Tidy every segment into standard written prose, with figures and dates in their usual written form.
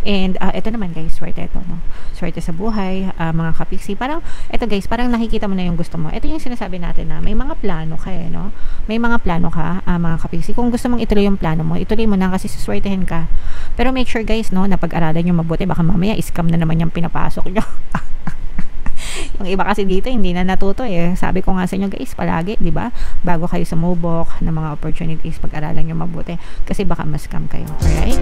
And ito naman guys, swerte ito, no? Swerte sa buhay, mga kapiksi. Parang, ito guys, parang nakikita mo na yung gusto mo. Ito yung sinasabi natin na may mga plano ka no? May mga plano ka, mga kapiksi. Kung gusto mong ituloy yung plano mo, ituloy mo na kasi suswertehin ka. Pero make sure guys, no, na pag-aralan nyo mabuti. Baka mamaya, scam na naman yung pinapasok nyo. Yung iba kasi dito hindi na natuto Sabi ko nga sa inyo guys, palagi, 'di ba? Bago kayo sumubok ng mga opportunities, pag-aralan niyo mabuti kasi baka ma-scam kayo. Alright?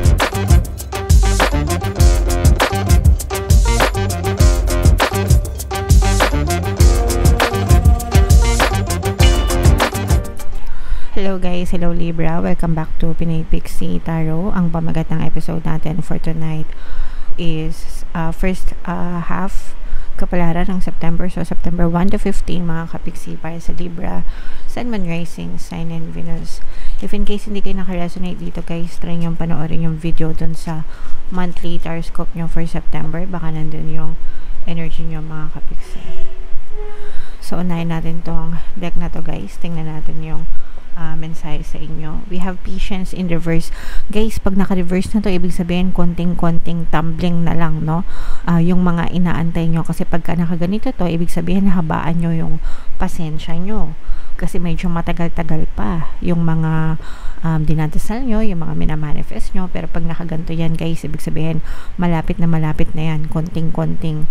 Hello guys, hello Libra. Welcome back to Pinoy Pixie Tarot. Ang pamagat ng episode natin for tonight is first half kapalaran ng September. So, September 1 to 15, mga kapiksi para sa Libra, Sun, Moon, Rising, Sign, and Venus. If in case hindi kayo nakaresonate dito, guys, try nyo panoorin yung video dun sa monthly horoscope nyo for September. Baka nandun yung energy nyo, mga kapiksi. So, unahin natin tong deck na to, guys. Tingnan natin yung mensahe sa inyo. We have patience in reverse. Guys, pag naka-reverse na to, ibig sabihin, konting-konting tumbling na lang, no? Yung mga inaantay nyo. Kasi pagka nakaganito to, ibig sabihin, nahabaan nyo yung pasensya nyo. Kasi medyo matagal-tagal pa yung mga dinadasal nyo, yung mga minamanifest nyo. Pero pag nakaganto yan, guys, ibig sabihin, malapit na yan. Konting-konting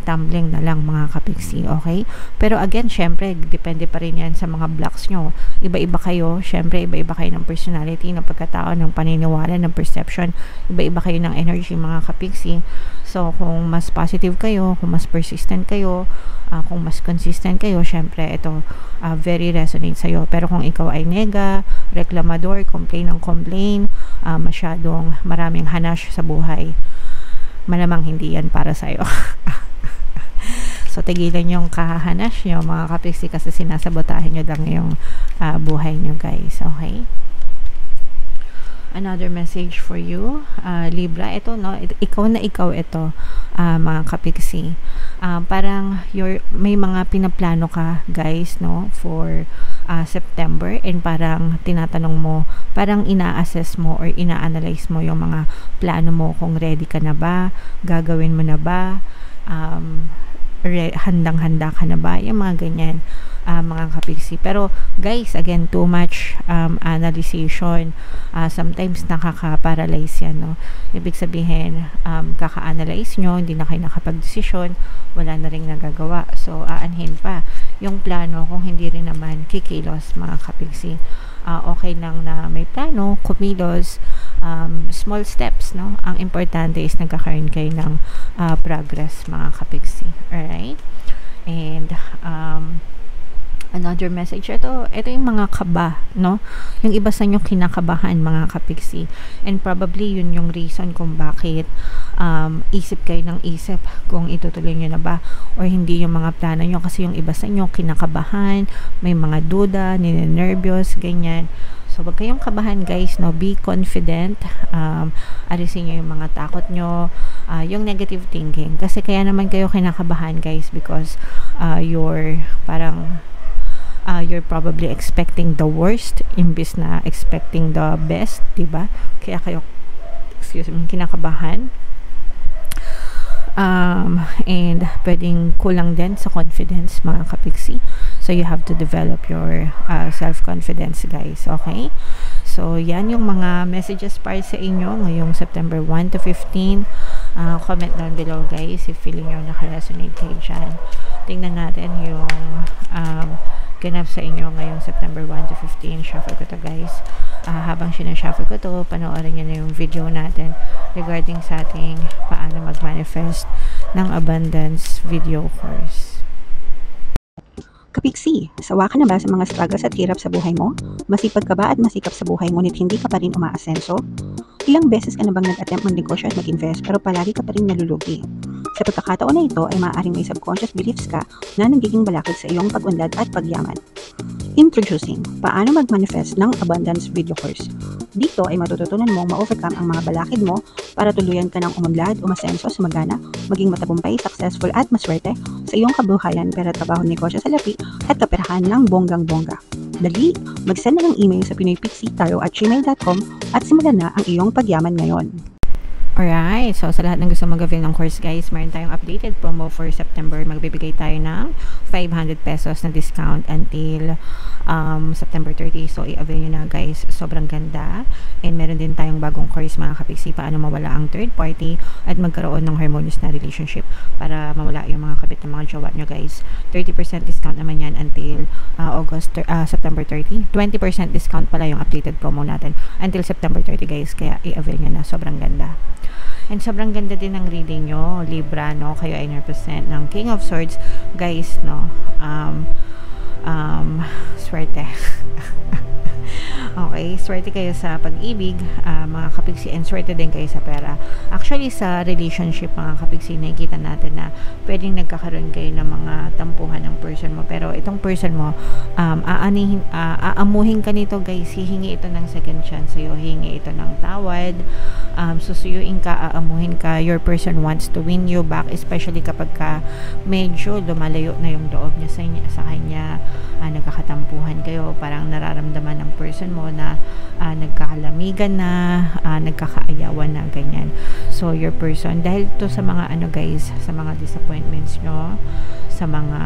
tumbling na lang, mga kapiksi. Okay? Pero again, syempre, depende pa rin yan sa mga blocks nyo. Iba-iba kayo. Syempre, iba-iba kayo ng personality, ng pagkatao, ng paniniwala, ng perception. Iba-iba kayo ng energy, mga kapiksi. So, kung mas positive kayo, kung mas persistent kayo, kung mas consistent kayo, syempre, ito very resonate sa'yo. Pero kung ikaw ay nega, reklamador, complain, masyadong maraming hanash sa buhay, malamang hindi yan para sa'yo. So, tigilan yung kahahanash nyo, mga kapiksi, kasi sinasabotahin nyo lang yung buhay nyo, guys. Okay? Another message for you, Libra. Ito, no? Ikaw ito, mga kapiksi. Parang may mga pinaplano ka, guys, no? For September, and parang tinatanong mo, parang ina-assess mo or ina-analyze mo yung mga plano mo, kung ready ka na ba, gagawin mo na ba, handang-handa ka na ba, yung mga ganyan, mga kapiksi. Pero guys, again, too much analyzation, sometimes nakaka-paralyze yan, no? Ibig sabihin, kaka-analyze nyo, hindi na kayo nakapag-desisyon, wala na rin nagagawa. So, aanhin pa yung plano kung hindi rin naman kikilos, mga kapiksi. Okay lang na may plano, kumilos, small steps, no? Ang importante is nagkakaroon kayo ng progress, mga kapiksi. Alright? And another message, ito yung mga kaba, no? Yung iba sa inyo kinakabahan, mga kapiksi, and probably yun yung reason kung bakit isip kayo ng isip kung itutuloy nyo na ba or hindi yung mga plano nyo, kasi yung iba sa inyo kinakabahan, may mga duda, ninenervyos, ganyan. So, wag kayong kabahan, guys, no? Be confident. Alisin nyo yung mga takot nyo, yung negative thinking, kasi kaya naman kayo kinakabahan, guys, because you're probably expecting the worst imbis na expecting the best, diba? Kaya kayo, kinakabahan. And pwedeng kulang din sa confidence, mga kapiksi. So, you have to develop your self-confidence, guys. Okay? So, yan yung mga messages para sa inyo ngayong September 1 to 15. Comment down below, guys, if feeling nyo nakaresonate kayo dyan. Tingnan natin yung ganap sa inyo ngayong September 1 to 15. Shuffle ko to, guys. Habang sinashuffle ko to, panoorin nyo na yung video natin regarding sa ating paano mag-manifest ng abundance video course. Kapiksi, sawa ka na ba sa mga struggles at hirap sa buhay mo? Masipag ka ba at masikap sa buhay ngunit hindi ka pa rin umaasenso? Ilang beses ka na bang nag-attempt mag-negosyo at mag-invest pero palagi ka pa rin nalulugi? Sa pagkakataon na ito ay maaaring may subconscious beliefs ka na nagiging balakid sa iyong pag-unlad at pagyaman. Introducing, paano mag-manifest ng abundance video course. Dito ay matututunan mong ma-overcome ang mga balakid mo para tuluyan ka ng umunlad, umasenso, sumagana, maging matagumpay, successful at maswerte sa iyong kabuhayan, pera, trabaho, negosyo, salapi at kaperahan ng bonggang-bongga. Dali, mag-send na ng email sa pinoypixie@gmail.com at simulan na ang iyong pagyaman ngayon. Alright, so sa lahat ng gusto mag-avail ng course guys, meron tayong updated promo for September. Magbibigay tayo ng 500 pesos na discount until September 30. So i-avail nyo na guys, sobrang ganda. And meron din tayong bagong course mga kapiksi, paano mawala ang third party at magkaroon ng harmonious na relationship para mawala yung mga kabit ng mga jowa nyo guys. 30% discount naman yan until September 30. 20% discount pala yung updated promo natin until September 30 guys, kaya i-avail nyo na, sobrang ganda. And sobrang ganda din ng reading nyo, Libra, no? Kayo ay represent ng King of Swords, guys, no? Swerte. Okay, swerte kayo sa pag-ibig, mga kapiksi, and swerte din kayo sa pera. Actually, sa relationship, mga kapiksi, nakikita natin na pwedeng nagkakaroon kayo ng mga tampuhan ng person mo. Pero itong person mo, aamuhin ka nito, guys. Hihingi ito ng second chance sa'yo. Hihingi ito ng tawad. Susuyuin ka, aamuhin ka. Your person wants to win you back, especially kapag ka medyo lumalayo na yung loob niya sa kanya. Nagkakatampuhan kayo, parang nararamdaman ng person mo na nagkakalamigan na, nagkakaayawan na, ganyan. So your person, dahil to sa mga guys, sa mga disappointments nyo, sa mga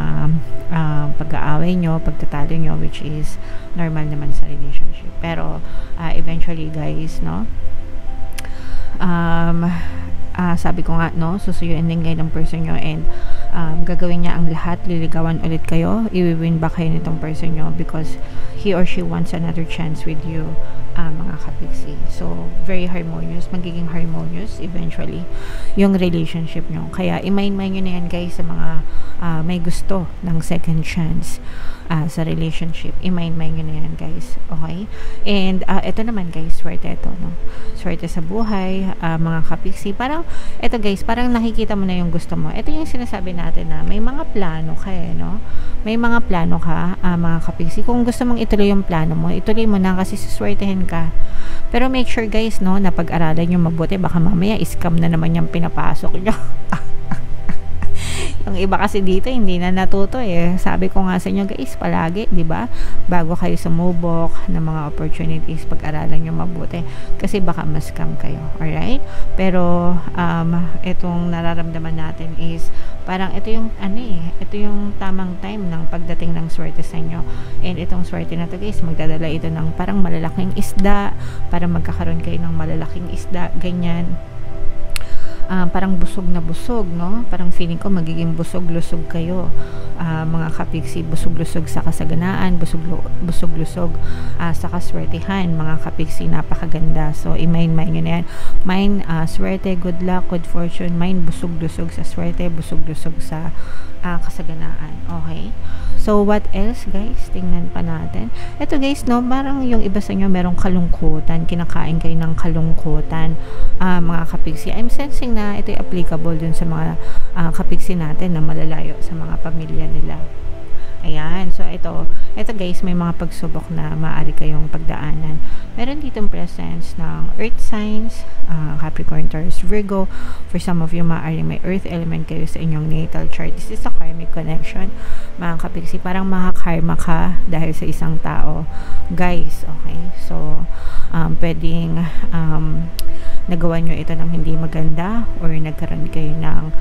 pag-aaway nyo, pagtatalo nyo, which is normal naman sa relationship, pero eventually guys, no, sabi ko nga, no, susuyuin din kayo ng person nyo, and gagawin niya ang lahat, liligawan ulit kayo, i-win back kayo nitong person nyo because he or she wants another chance with you, mga kapiksi. So very harmonious, magiging harmonious eventually yung relationship nyo, kaya i-mind nyo na yan guys, sa mga may gusto ng second chance sa relationship, i-mind nyo na yan guys, okay? And ito naman guys, swerte ito, no? Swerte sa buhay, mga kapiksi, parang ito guys, parang nakikita mo na yung gusto mo. Ito yung sinasabi natin na may mga plano ka, no? May mga plano ka, mga kapiksi. Kung gusto mong ituloy yung plano mo, ituloy mo na kasi suswertehin ka. Pero make sure guys, no, na pag-aralan nyo mabuti, baka mamaya scam na naman yung pinapasok nyo. Yung iba kasi dito hindi na natuto eh. Sabi ko nga sa inyo guys, palagi, 'di ba? Bago kayo sumubok ng mga opportunities, pag-aralan niyo mabuti kasi baka ma-scam kayo. All right? Pero itong nararamdaman natin is parang ito yung ito yung tamang time ng pagdating ng swerte sa inyo. And itong swerte na to guys, magdadala ito ng parang malalaking isda, para magkakaroon kayo ng malalaking isda, ganyan. Parang busog na busog, no? Parang feeling ko magiging busog-lusog kayo, mga kapiksi. Busog-lusog sa kasaganaan, busog-lusog sa kaswertihan, mga kapiksi. Napakaganda. So i-mind nyo na yan. Mind swerte, good luck, good fortune. Mind busog-lusog sa swerte, busog-lusog sa kasaganaan. Okay? So what else guys? Tingnan pa natin. Ito guys, no, parang yung iba sa inyo merong kalungkutan, kinakain kayo ng kalungkutan, mga kapiksi. I'm sensing na ito ay applicable dun sa mga kapiksi natin na malalayo sa mga pamilya nila. Ayan, so ito guys, may mga pagsubok na maaari kayong pagdaanan. Meron ditong presence ng earth signs, Capricorn, Taurus, Virgo. For some of you, maaari may earth element kayo sa inyong natal chart. This is a karmic connection, mga kapiksi. Parang makakarma ka dahil sa isang tao, guys. Okay, so pwedeng nagawa nyo ito ng hindi maganda, or nagkaroon kayo ng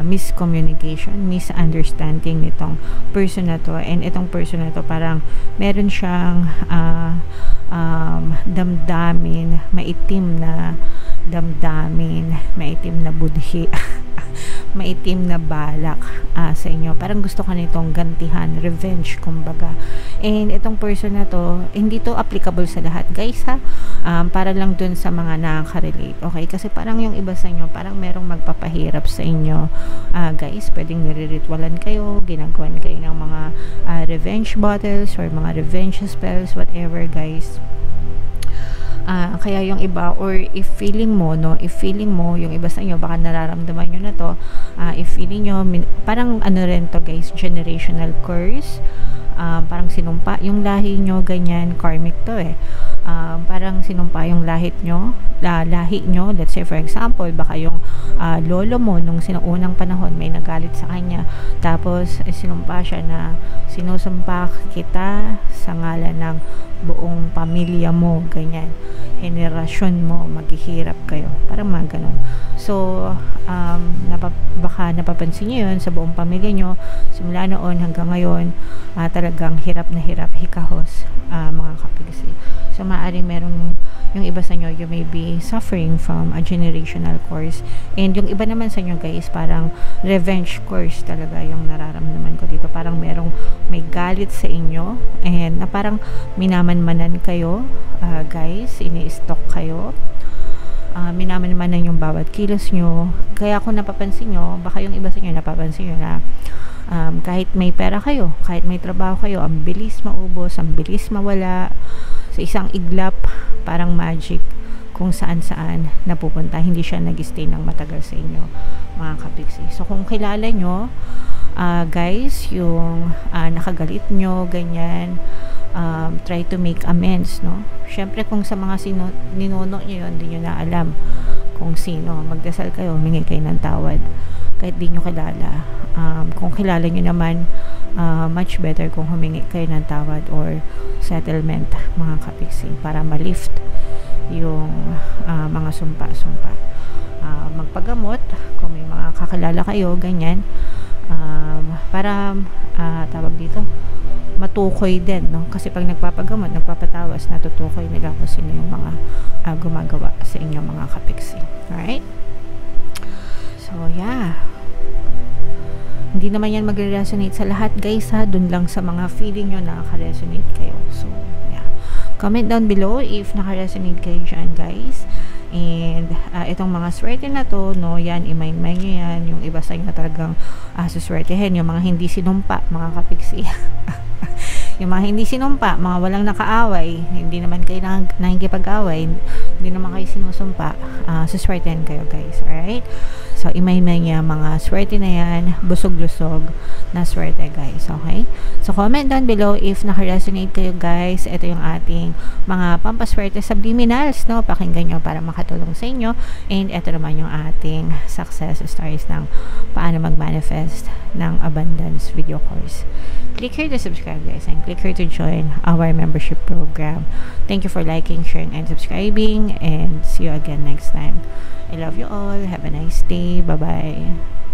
miscommunication, misunderstanding nitong person na to. And itong person na to parang meron siyang damdamin, maitim na damdamin, maitim na budhi, maitim na balak sa inyo. Parang gusto ka nitong gantihan, revenge kumbaga. And itong person na to, hindi to applicable sa lahat guys, ha? Para lang dun sa mga nakaka-relate, okay? Kasi parang yung iba sa inyo, parang merong magpapahirap sa inyo, guys. Pwedeng nire-ritualan kayo, ginagawan kayo ng mga revenge bottles or mga revenge spells, whatever guys. Kaya yung iba, or if feeling mo, no, if feeling mo, yung iba sa inyo, baka nararamdaman nyo na to, if feeling nyo, parang rin to guys, generational curse, parang sinumpa yung lahi nyo, ganyan, karmic to parang sinumpa yung lahi nyo, let's say for example, baka yung lolo mo nung unang panahon may nagalit sa kanya, tapos sinumpa siya na sinusumpa kita sa ngalan ng buong pamilya mo, ganyan, henerasyon mo, maghihirap kayo, parang mga ganun. So baka napapansin nyo yun sa buong pamilya nyo, simula noon hanggang ngayon, talagang hirap na hirap, hikahos, mga kapigsi. So maaaring merong yung iba sa inyo, you may be suffering from a generational curse, and yung iba naman sa inyo guys, parang revenge curse talaga yung nararamdaman ko dito. Parang may galit sa inyo, and na parang minamanmanan kayo, guys, ini-stalk kayo, minamanmanan yung bawat kilos nyo. Kaya kung napapansin nyo, baka yung iba sa inyo napapansin nyo na kahit may pera kayo, kahit may trabaho kayo, ang bilis maubos, ang bilis mawala. Sa isang iglap, parang magic, kung saan-saan napupunta. Hindi siya nag-stay ng matagal sa inyo, mga kapigsi. So kung kilala nyo, guys, yung nakagalit nyo, ganyan, try to make amends, no? Syempre kung sa mga ninuno nyo yun, hindi nyo na alam kung sino, magdasal kayo, humingi kayo ng tawad kahit di nyo kilala. Kung kilala nyo naman, much better kung humingi kayo ng tawad or settlement, mga kapigsi, para ma-lift yung mga sumpa-sumpa. Magpagamot kung may mga kakilala kayo, ganyan, para tawag dito, matukoy din, no? Kasi pag nagpapagamot, nagpapatawas, natutukoy nila kung sino yung mga gumagawa sa inyo, mga kapigsi. Alright? So yeah, hindi naman yan magre-resonate sa lahat, guys, ha. Dun lang sa mga feeling nyo na naka-resonate kayo. So yeah, comment down below if naka-resonate kayo dyan, guys. And itong mga swerte na to, no, yan, imay-may nyo yan. Yung iba sa inyo talagang suswertehin, yung mga hindi sinumpa, mga kapigsi. Yung mga hindi sinumpa, mga walang nakaaway, hindi naman kayo nakikipag-away, hindi naman kayo sinusumpa, suswertehin kayo, guys. Alright? So, imay-may niya, mga swerte na yan, busog-lusog na swerte, guys. Okay? So, comment down below if naka-resonate kayo, guys. Ito yung ating mga pampaswerte subliminals, no? Pakinggan nyo para makatulong sa inyo. And ito naman yung ating success stories ng paano mag-manifest ng abundance video course. Click here to subscribe, guys, and click here to join our membership program. Thank you for liking, sharing, and subscribing, and see you again next time. I love you all. Have a nice day. Bye-bye.